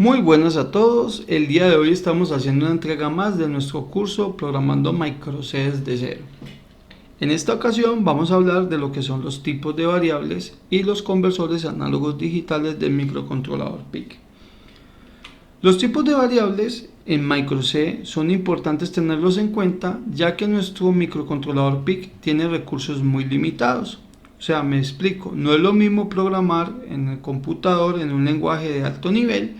Muy buenas a todos, el día de hoy estamos haciendo una entrega más de nuestro curso Programando Micro C desde cero. En esta ocasión vamos a hablar de lo que son los tipos de variables y los conversores análogos digitales del microcontrolador PIC. Los tipos de variables en Micro C son importantes tenerlos en cuenta, ya que nuestro microcontrolador PIC tiene recursos muy limitados. O sea, me explico, no es lo mismo programar en el computador en un lenguaje de alto nivel,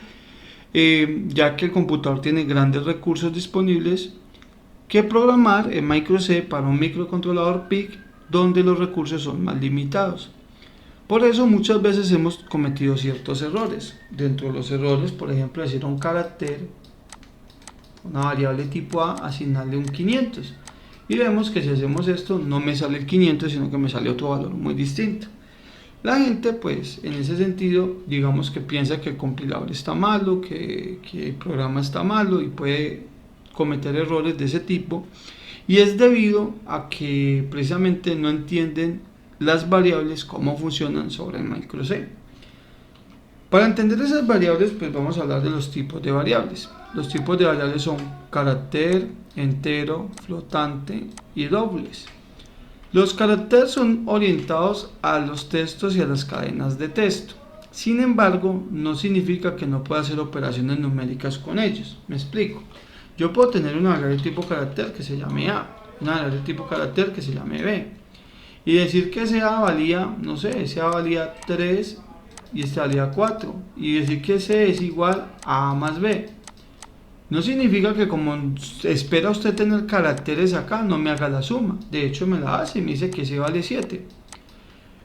ya que el computador tiene grandes recursos disponibles, que programar en Micro C para un microcontrolador PIC donde los recursos son más limitados. Por eso muchas veces hemos cometido ciertos errores. Dentro de los errores, por ejemplo, decir a un carácter, una variable tipo A, asignarle un 500. Y vemos que si hacemos esto no me sale el 500, sino que me sale otro valor muy distinto. La gente, pues, en ese sentido, digamos que piensa que el compilador está malo, que el programa está malo y puede cometer errores de ese tipo. Y es debido a que precisamente no entienden las variables, cómo funcionan sobre el Micro C. Para entender esas variables, pues vamos a hablar de los tipos de variables. Los tipos de variables son carácter, entero, flotante y dobles. Los caracteres son orientados a los textos y a las cadenas de texto. Sin embargo, no significa que no pueda hacer operaciones numéricas con ellos. Me explico. Yo puedo tener una variable tipo carácter que se llame A, una variable tipo carácter que se llame B, y decir que ese A valía, no sé, ese A valía 3 y este valía 4, y decir que ese es igual a más B. No significa que como espera usted tener caracteres acá, no me haga la suma. De hecho, me la hace y me dice que ese vale 7.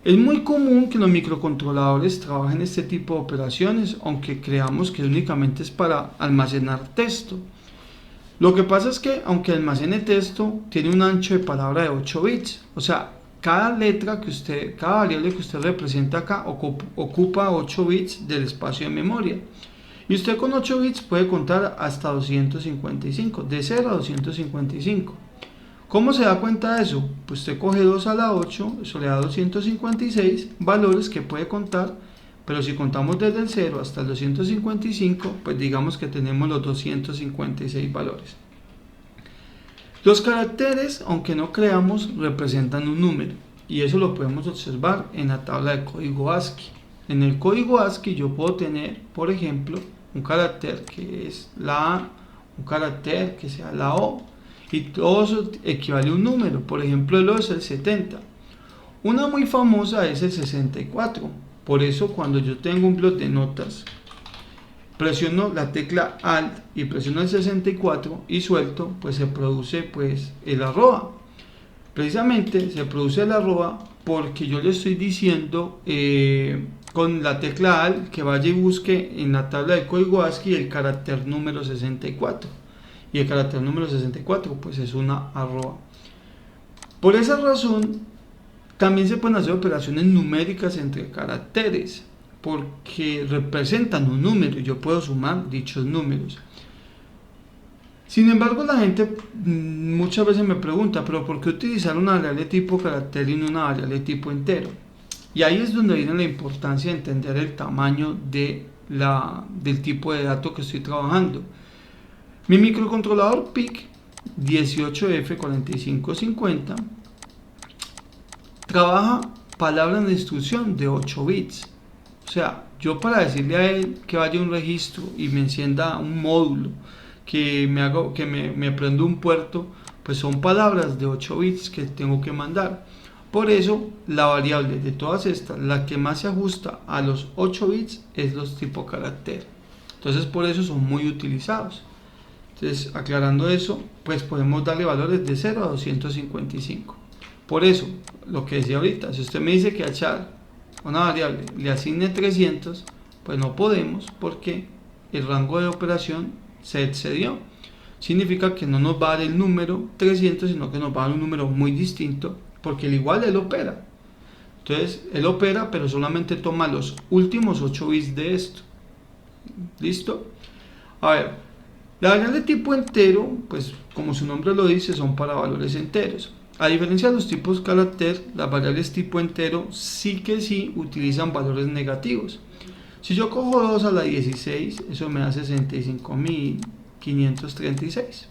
Es muy común que los microcontroladores trabajen este tipo de operaciones, aunque creamos que únicamente es para almacenar texto. Lo que pasa es que, aunque almacene texto, tiene un ancho de palabra de 8 bits. O sea, cada variable que usted representa acá ocupa 8 bits del espacio de memoria. Y usted con 8 bits puede contar hasta 255, de 0 a 255. ¿Cómo se da cuenta de eso? Pues usted coge 2 a la 8, eso le da 256 valores que puede contar, pero si contamos desde el 0 hasta el 255, pues digamos que tenemos los 256 valores. Los caracteres, aunque no creamos, representan un número, y eso lo podemos observar en la tabla de código ASCII. En el código ASCII yo puedo tener, por ejemplo, un carácter que es la A, un carácter que sea la O, y todo eso equivale a un número. Por ejemplo, el O es el 70. Una muy famosa es el 64. Por eso cuando yo tengo un bloc de notas, presiono la tecla Alt y presiono el 64 y suelto, pues se produce pues el arroba. Precisamente se produce el arroba porque yo le estoy diciendo con la tecla Alt que vaya y busque en la tabla de código ASCII el carácter número 64, y el carácter número 64 pues es una arroba. Por esa razón también se pueden hacer operaciones numéricas entre caracteres, porque representan un número y yo puedo sumar dichos números. Sin embargo, la gente muchas veces me pregunta, pero ¿por qué utilizar una variable tipo carácter y no una variable tipo entero? Y ahí es donde viene la importancia de entender el tamaño del tipo de dato que estoy trabajando. Mi microcontrolador PIC 18F4550 trabaja palabras de instrucción de 8 bits. O sea, yo para decirle a él que vaya a un registro y me encienda un módulo, que me prenda un puerto, pues son palabras de 8 bits que tengo que mandar. Por eso la variable de todas estas, la que más se ajusta a los 8 bits es los tipo carácter. Entonces por eso son muy utilizados. Entonces, aclarando eso, pues podemos darle valores de 0 a 255. Por eso, lo que decía ahorita, si usted me dice que a char una variable le asigne 300, pues no podemos, porque el rango de operación se excedió. Significa que no nos va a dar el número 300, sino que nos va a dar un número muy distinto, porque al igual él opera. Entonces, él opera, pero solamente toma los últimos 8 bits de esto. ¿Listo? A ver, la variable tipo entero, pues como su nombre lo dice, son para valores enteros. A diferencia de los tipos carácter, las variables tipo entero sí utilizan valores negativos. Si yo cojo 2 a la 16, eso me da 65.536.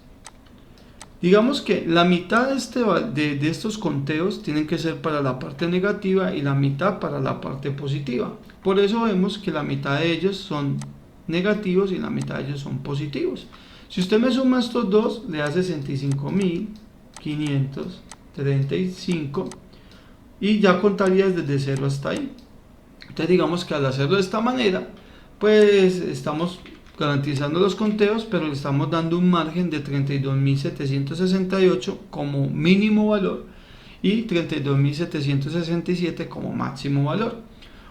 Digamos que la mitad de estos conteos tienen que ser para la parte negativa y la mitad para la parte positiva. Por eso vemos que la mitad de ellos son negativos y la mitad de ellos son positivos. Si usted me suma estos dos, le da 65.535 y ya contaría desde 0 hasta ahí. Entonces digamos que al hacerlo de esta manera, pues estamos garantizando los conteos, pero le estamos dando un margen de 32.768 como mínimo valor y 32.767 como máximo valor.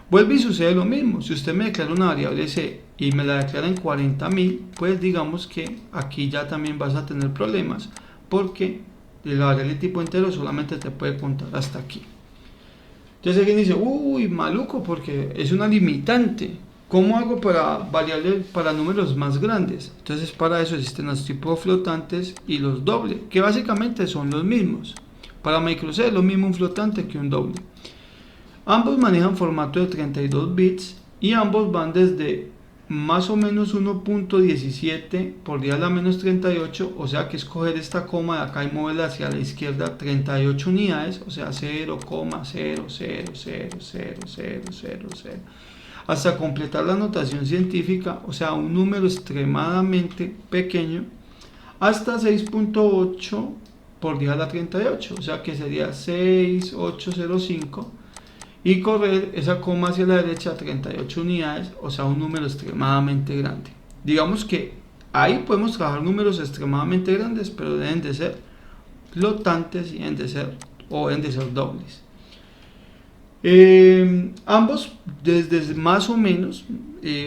Vuelve y sucede lo mismo. Si usted me declara una variable C y me la declara en 40.000, pues digamos que aquí ya también vas a tener problemas, porque la variable tipo entero solamente te puede contar hasta aquí. Entonces alguien dice, uy, maluco, porque es una limitante. ¿Cómo hago para variables, para números más grandes? Entonces para eso existen los tipos flotantes y los dobles, que básicamente son los mismos. Para MicroC es lo mismo un flotante que un doble. Ambos manejan formato de 32 bits y ambos van desde más o menos 1.17 por 10 a la menos 38, o sea que escoger esta coma de acá y moverla hacia la izquierda 38 unidades, o sea 0,0000000, hasta completar la notación científica, o sea un número extremadamente pequeño, hasta 6.8 por 10 a la 38, o sea que sería 6805, y correr esa coma hacia la derecha 38 unidades, o sea un número extremadamente grande. Digamos que ahí podemos trabajar números extremadamente grandes, pero deben de ser flotantes y deben de ser dobles. Ambos desde más o menos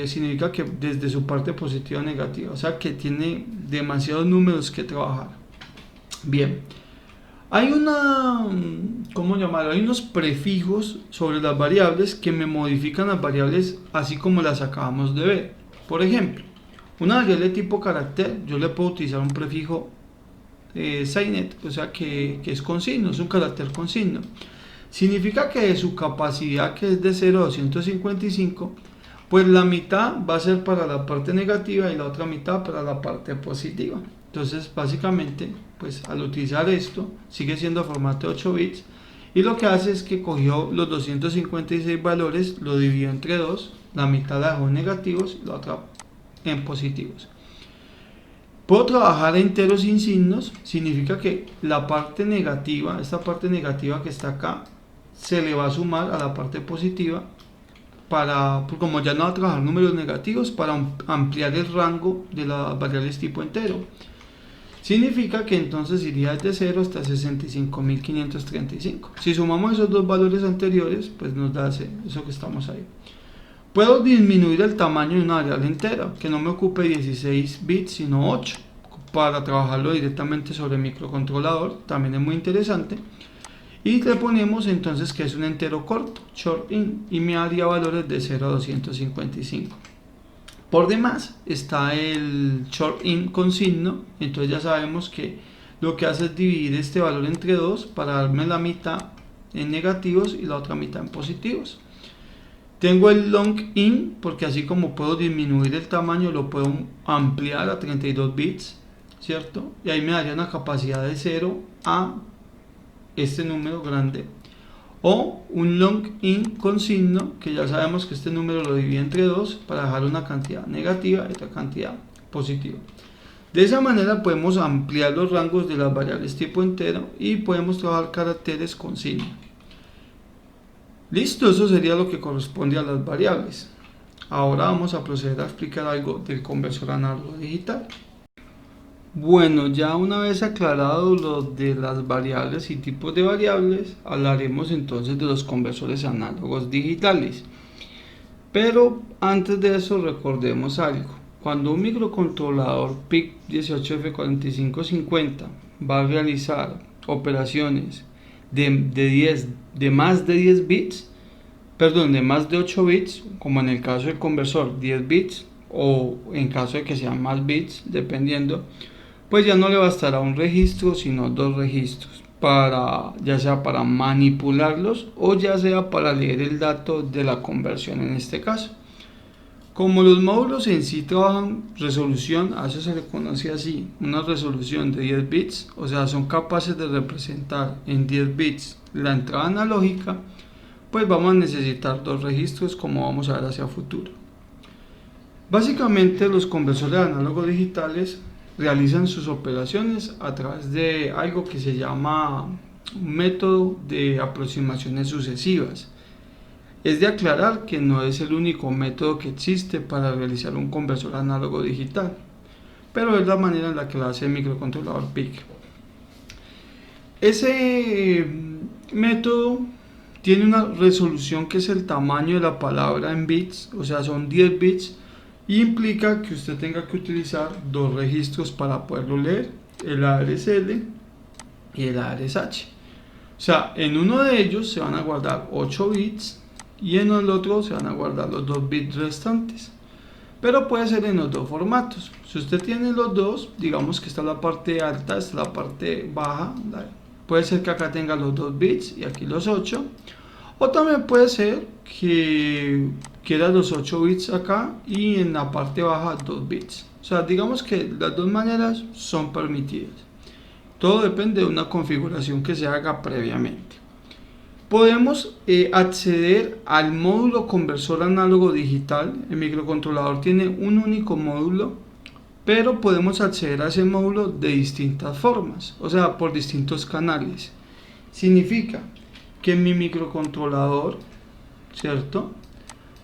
significa que desde su parte positiva o negativa, o sea que tiene demasiados números que trabajar. Bien, hay hay unos prefijos sobre las variables que me modifican las variables así como las acabamos de ver. Por ejemplo, una variable tipo carácter, yo le puedo utilizar un prefijo signet, o sea que es con signo, es un carácter con signo. Significa que de su capacidad, que es de 0 a 255, pues la mitad va a ser para la parte negativa y la otra mitad para la parte positiva. Entonces básicamente, pues al utilizar esto, sigue siendo formato de 8 bits, y lo que hace es que cogió los 256 valores, lo dividió entre dos, la mitad la dejó en negativos y la otra en positivos. Puedo trabajar enteros sin signos, significa que la parte negativa, esta parte negativa que está acá, se le va a sumar a la parte positiva, como ya no va a trabajar números negativos, para ampliar el rango de las variables tipo entero. Significa que entonces iría desde 0 hasta 65.535. Si sumamos esos dos valores anteriores, pues nos da eso que estamos ahí. Puedo disminuir el tamaño de una variable entera, que no me ocupe 16 bits, sino 8, para trabajarlo directamente sobre el microcontrolador, también es muy interesante. Y le ponemos entonces que es un entero corto, short in, y me daría valores de 0 a 255. Por demás está el short in con signo, entonces ya sabemos que lo que hace es dividir este valor entre dos para darme la mitad en negativos y la otra mitad en positivos. Tengo el long in, porque así como puedo disminuir el tamaño, lo puedo ampliar a 32 bits, ¿cierto? Y ahí me daría una capacidad de 0 a este número grande. O un long in con signo, que ya sabemos que este número lo divide entre dos para dejar una cantidad negativa y otra cantidad positiva. De esa manera podemos ampliar los rangos de las variables tipo entero y podemos trabajar caracteres con signo. Listo, eso sería lo que corresponde a las variables. Ahora vamos a proceder a explicar algo del conversor análogo digital. Bueno, ya una vez aclarado lo de las variables y tipos de variables, hablaremos entonces de los conversores análogos digitales. Pero antes de eso recordemos algo. Cuando un microcontrolador PIC 18F4550 va a realizar operaciones de más de 10 bits, perdón, de más de 8 bits, como en el caso del conversor 10 bits, o en caso de que sean más bits, dependiendo, pues ya no le bastará un registro, sino dos registros, ya sea para manipularlos o ya sea para leer el dato de la conversión en este caso. Como los módulos en sí trabajan resolución, a eso se le conoce así, una resolución de 10 bits, o sea, son capaces de representar en 10 bits la entrada analógica, pues vamos a necesitar dos registros como vamos a ver hacia futuro. Básicamente los conversores análogos digitales realizan sus operaciones a través de algo que se llama un método de aproximaciones sucesivas. Es de aclarar que no es el único método que existe para realizar un conversor análogo digital, pero es la manera en la que lo hace el microcontrolador PIC. Ese método tiene una resolución que es el tamaño de la palabra en bits, o sea, son 10 bits, y implica que usted tenga que utilizar dos registros para poderlo leer, el ARSL y el ARSH. O sea, en uno de ellos se van a guardar 8 bits y en el otro se van a guardar los 2 bits restantes. Pero puede ser en los dos formatos. Si usted tiene los dos, digamos que está la parte alta, esta es la parte baja, puede ser que acá tenga los 2 bits y aquí los 8. O también puede ser que quiera los 8 bits acá y en la parte baja 2 bits. O sea, digamos que las dos maneras son permitidas. Todo depende de una configuración que se haga previamente. Podemos acceder al módulo conversor análogo digital. El microcontrolador tiene un único módulo, pero podemos acceder a ese módulo de distintas formas, o sea, por distintos canales. Significa que mi microcontrolador, ¿cierto?,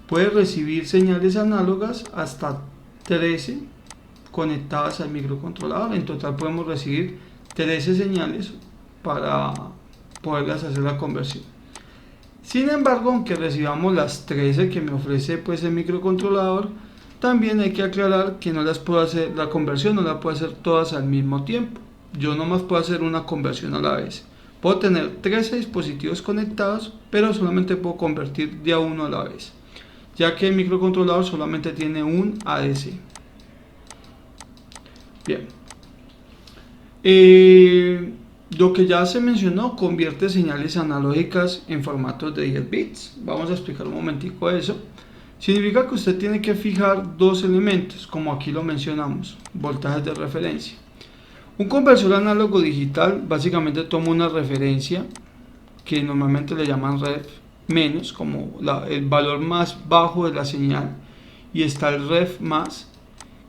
puede recibir señales análogas hasta 13 conectadas al microcontrolador. En total podemos recibir 13 señales para poderlas hacer la conversión. Sin embargo, aunque recibamos las 13 que me ofrece pues el microcontrolador, también hay que aclarar que no las puedo hacer, la conversión no la puedo hacer todas al mismo tiempo. Yo nomás puedo hacer una conversión a la vez. Puedo tener 13 dispositivos conectados, pero solamente puedo convertir de a uno a la vez, ya que el microcontrolador solamente tiene un ADC. Bien. Lo que ya se mencionó, convierte señales analógicas en formatos de 10 bits. Vamos a explicar un momentico eso. Significa que usted tiene que fijar dos elementos, como aquí lo mencionamos, voltajes de referencia. Un conversor análogo digital básicamente toma una referencia que normalmente le llaman ref menos, como el valor más bajo de la señal, y está el ref más,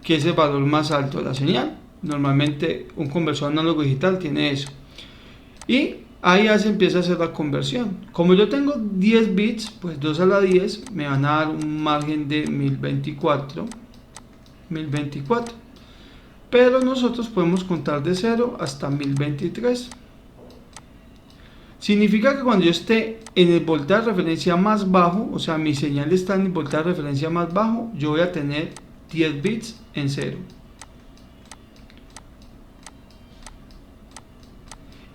que es el valor más alto de la señal. Normalmente un conversor análogo digital tiene eso. Y ahí ya se empieza a hacer la conversión. Como yo tengo 10 bits, pues 2 a la 10 me van a dar un margen de 1024. Pero nosotros podemos contar de 0 hasta 1023. Significa que cuando yo esté en el voltaje de referencia más bajo, o sea, mi señal está en el voltaje de referencia más bajo, yo voy a tener 10 bits en 0.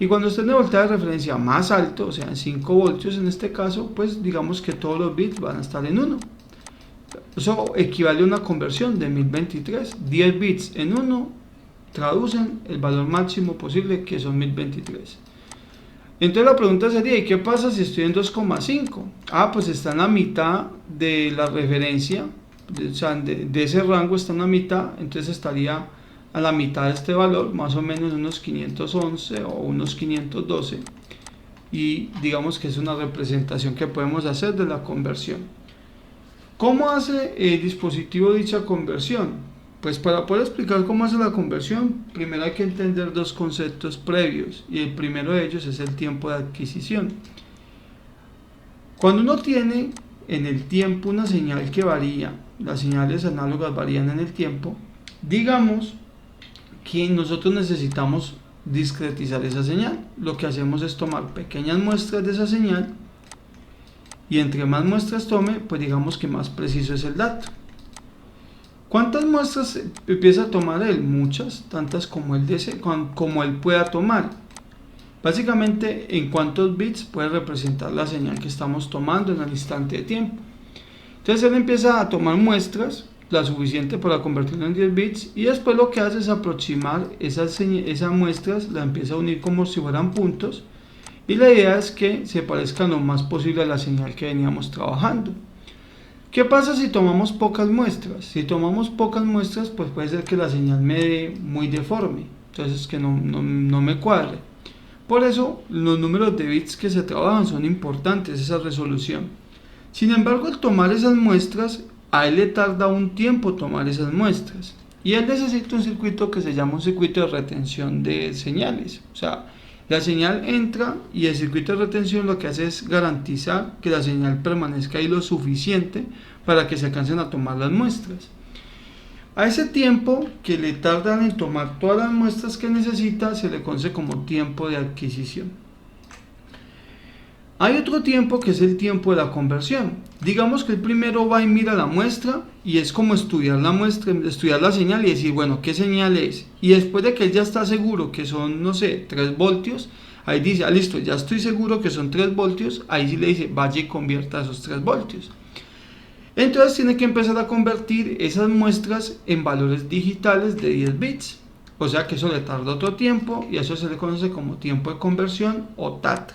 Y cuando esté en el voltaje de referencia más alto, o sea, en 5 voltios en este caso, pues digamos que todos los bits van a estar en 1. Eso equivale a una conversión de 1023. 10 bits en 1 traducen el valor máximo posible, que son 1023. Entonces la pregunta sería, ¿y qué pasa si estoy en 2,5? Pues está en la mitad de la referencia, o sea, de ese rango está en la mitad, entonces estaría a la mitad de este valor, más o menos unos 511 o unos 512. Y digamos que es una representación que podemos hacer de la conversión. ¿Cómo hace el dispositivo dicha conversión? Pues para poder explicar cómo hace la conversión, primero hay que entender dos conceptos previos, y el primero de ellos es el tiempo de adquisición. Cuando uno tiene en el tiempo una señal que varía, las señales análogas varían en el tiempo, digamos que nosotros necesitamos discretizar esa señal. Lo que hacemos es tomar pequeñas muestras de esa señal, y entre más muestras tome, pues digamos que más preciso es el dato. ¿Cuántas muestras empieza a tomar él? Muchas, tantas como él pueda tomar. Básicamente, en cuántos bits puede representar la señal que estamos tomando en el instante de tiempo. Entonces él empieza a tomar muestras, la suficiente para convertirlo en 10 bits, y después lo que hace es aproximar esas muestras, la empieza a unir como si fueran puntos, y la idea es que se parezcan lo más posible a la señal que veníamos trabajando. ¿Qué pasa si tomamos pocas muestras? Si tomamos pocas muestras, pues puede ser que la señal me dé muy deforme, entonces que no me cuadre. Por eso los números de bits que se trabajan son importantes, esa resolución. Sin embargo, al tomar esas muestras, a él le tarda un tiempo tomar esas muestras. Y él necesita un circuito que se llama un circuito de retención de señales. O sea, la señal entra y el circuito de retención lo que hace es garantizar que la señal permanezca ahí lo suficiente para que se alcancen a tomar las muestras. A ese tiempo que le tardan en tomar todas las muestras que necesita se le conoce como tiempo de adquisición. Hay otro tiempo que es el tiempo de la conversión. Digamos que el primero va y mira la muestra y es como estudiar la muestra, estudiar la señal y decir, bueno, ¿qué señal es? Y después de que él ya está seguro que son, no sé, 3 voltios, ahí dice, listo, ya estoy seguro que son 3 voltios, ahí sí le dice, vaya y convierta esos 3 voltios. Entonces tiene que empezar a convertir esas muestras en valores digitales de 10 bits. O sea que eso le tarda otro tiempo y eso se le conoce como tiempo de conversión o TAD.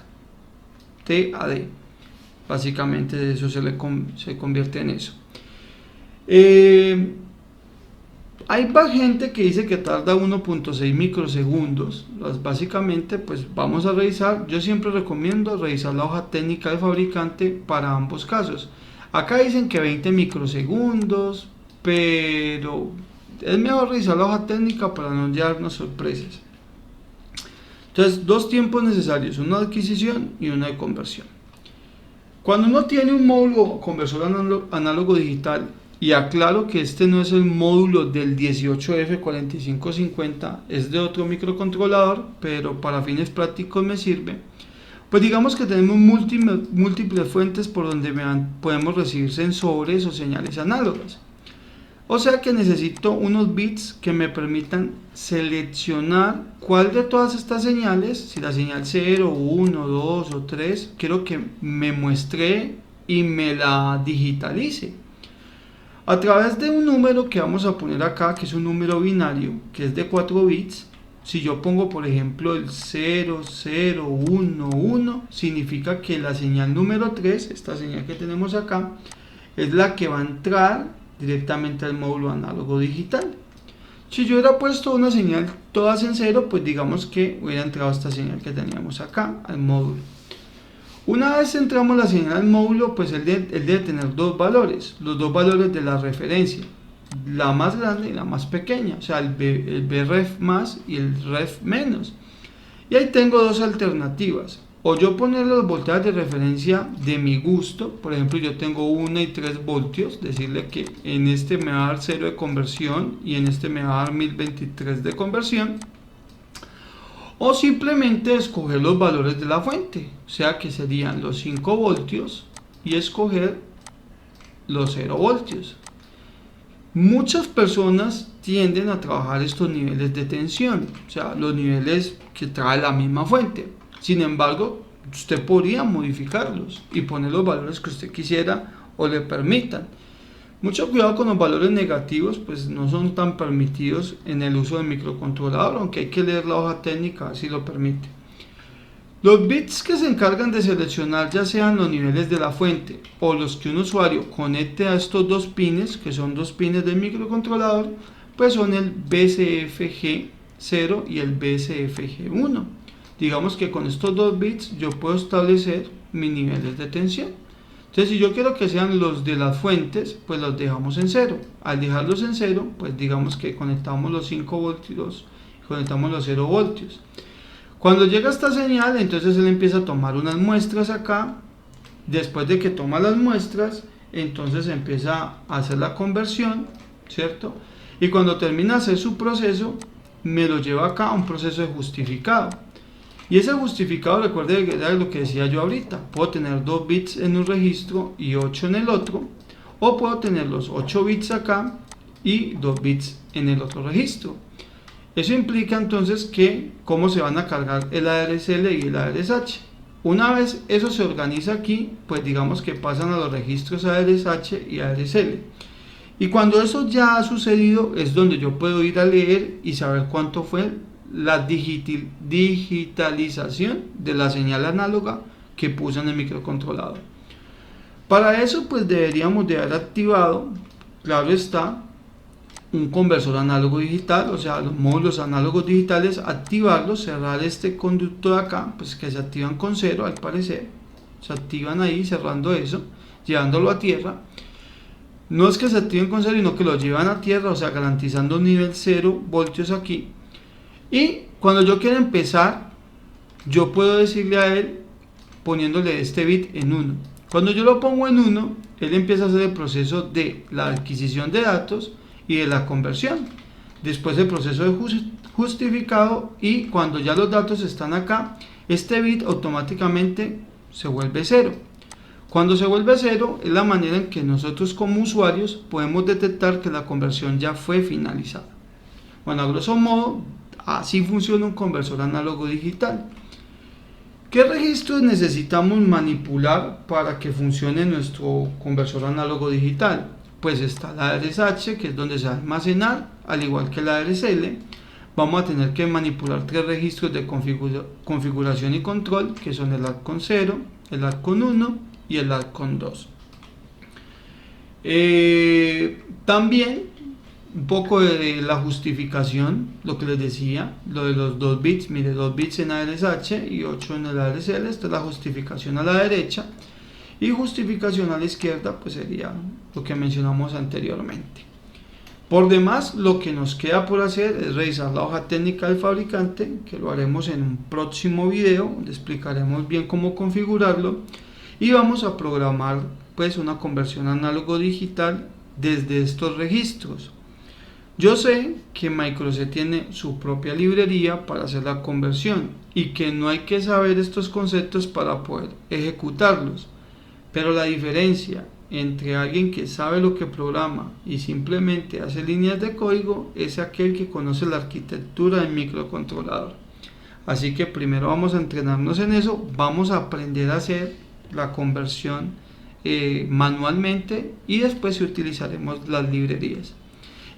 TAD. Básicamente eso se convierte en eso. Hay gente que dice que tarda 1.6 microsegundos. Básicamente, pues vamos a revisar. Yo siempre recomiendo revisar la hoja técnica del fabricante para ambos casos. Acá dicen que 20 microsegundos, pero es mejor revisar la hoja técnica para no llevarnos sorpresas. Entonces, dos tiempos necesarios, una de adquisición y una de conversión. Cuando uno tiene un módulo conversor análogo digital, y aclaro que este no es el módulo del 18F4550, es de otro microcontrolador, pero para fines prácticos me sirve. Pues digamos que tenemos múltiples fuentes por donde podemos recibir sensores o señales análogas. O sea que necesito unos bits que me permitan seleccionar cuál de todas estas señales, si la señal 0, 1, 2 o 3, quiero que me muestre y me la digitalice. A través de un número que vamos a poner acá, que es un número binario, que es de 4 bits, si yo pongo por ejemplo el 0, 0, 1, 1, significa que la señal número 3, esta señal que tenemos acá, es la que va a entrar directamente al módulo análogo digital. Si yo hubiera puesto una señal todas en 0, pues digamos que hubiera entrado esta señal que teníamos acá al módulo. Una vez entramos la señal al módulo, pues él debe tener dos valores, los dos valores de la referencia, la más grande y la más pequeña, o sea el Vref más y el Ref menos. Y ahí tengo dos alternativas, o yo poner los voltajes de referencia de mi gusto, por ejemplo yo tengo 1 y 3 voltios, decirle que en este me va a dar 0 de conversión y en este me va a dar 1023 de conversión, o simplemente escoger los valores de la fuente, o sea que serían los 5 voltios y escoger los 0 voltios. Muchas personas tienden a trabajar estos niveles de tensión, o sea, los niveles que trae la misma fuente. Sin embargo, usted podría modificarlos y poner los valores que usted quisiera o le permitan. Mucho cuidado con los valores negativos, pues no son tan permitidos en el uso del microcontrolador, aunque hay que leer la hoja técnica si lo permite. Los bits que se encargan de seleccionar ya sean los niveles de la fuente o los que un usuario conecte a estos dos pines, que son dos pines del microcontrolador, pues son el BCFG0 y el BCFG1. Digamos que con estos dos bits yo puedo establecer mis niveles de tensión. Entonces, si yo quiero que sean los de las fuentes, pues los dejamos en 0. Al dejarlos en 0, pues digamos que conectamos los 5 voltios y conectamos los 0 voltios. Cuando llega esta señal, entonces él empieza a tomar unas muestras acá. Después de que toma las muestras, entonces empieza a hacer la conversión, ¿cierto? Y cuando termina de hacer su proceso, me lo lleva acá a un proceso de justificado. Y ese justificado, recuerde que era lo que decía yo ahorita, puedo tener 2 bits en un registro y 8 en el otro, o puedo tener los 8 bits acá y 2 bits en el otro registro. Eso implica entonces que cómo se van a cargar el ADSL y el ADSH. Una vez eso se organiza aquí, pues digamos que pasan a los registros ADSH y ADSL. Y cuando eso ya ha sucedido es donde yo puedo ir a leer y saber cuánto fue la digitalización de la señal análoga que puse en el microcontrolador. Para eso pues deberíamos de haber activado, claro está, un conversor análogo digital, o sea, los módulos análogos digitales, activarlos, cerrar este conducto de acá, pues que se activan con 0 al parecer, se activan ahí cerrando eso, llevándolo a tierra. No es que se activen con 0, sino que lo llevan a tierra, o sea, garantizando un nivel 0 voltios aquí. Y cuando yo quiera empezar, yo puedo decirle a él, poniéndole este bit en 1. Cuando yo lo pongo en 1, él empieza a hacer el proceso de la adquisición de datos y de la conversión. Después el proceso de justificado, y cuando ya los datos están acá, este bit automáticamente se vuelve 0. Cuando se vuelve 0 es la manera en que nosotros como usuarios podemos detectar que la conversión ya fue finalizada. Bueno, a grosso modo, así funciona un conversor análogo digital. ¿Qué registros necesitamos manipular para que funcione nuestro conversor análogo digital? Pues está la RSH, que es donde se va a almacenar, al igual que la RSL. Vamos a tener que manipular 3 registros de configuración y control, que son el ARCON 0, el ARCON 1 y el ARCON 2. También un poco de la justificación, lo que les decía, lo de los 2 bits, mire, 2 bits en ARSH y 8 en el ARSL, esta es la justificación a la derecha, y justificación a la izquierda pues sería lo que mencionamos anteriormente. Por demás, lo que nos queda por hacer es revisar la hoja técnica del fabricante, que lo haremos en un próximo video, donde explicaremos bien cómo configurarlo, y vamos a programar pues una conversión análogo digital desde estos registros. Yo sé que Microset tiene su propia librería para hacer la conversión y que no hay que saber estos conceptos para poder ejecutarlos, pero la diferencia entre alguien que sabe lo que programa y simplemente hace líneas de código es aquel que conoce la arquitectura del microcontrolador. Así que primero vamos a entrenarnos en eso, vamos a aprender a hacer la conversión manualmente, y después utilizaremos las librerías.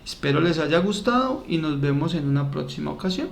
Espero les haya gustado y nos vemos en una próxima ocasión.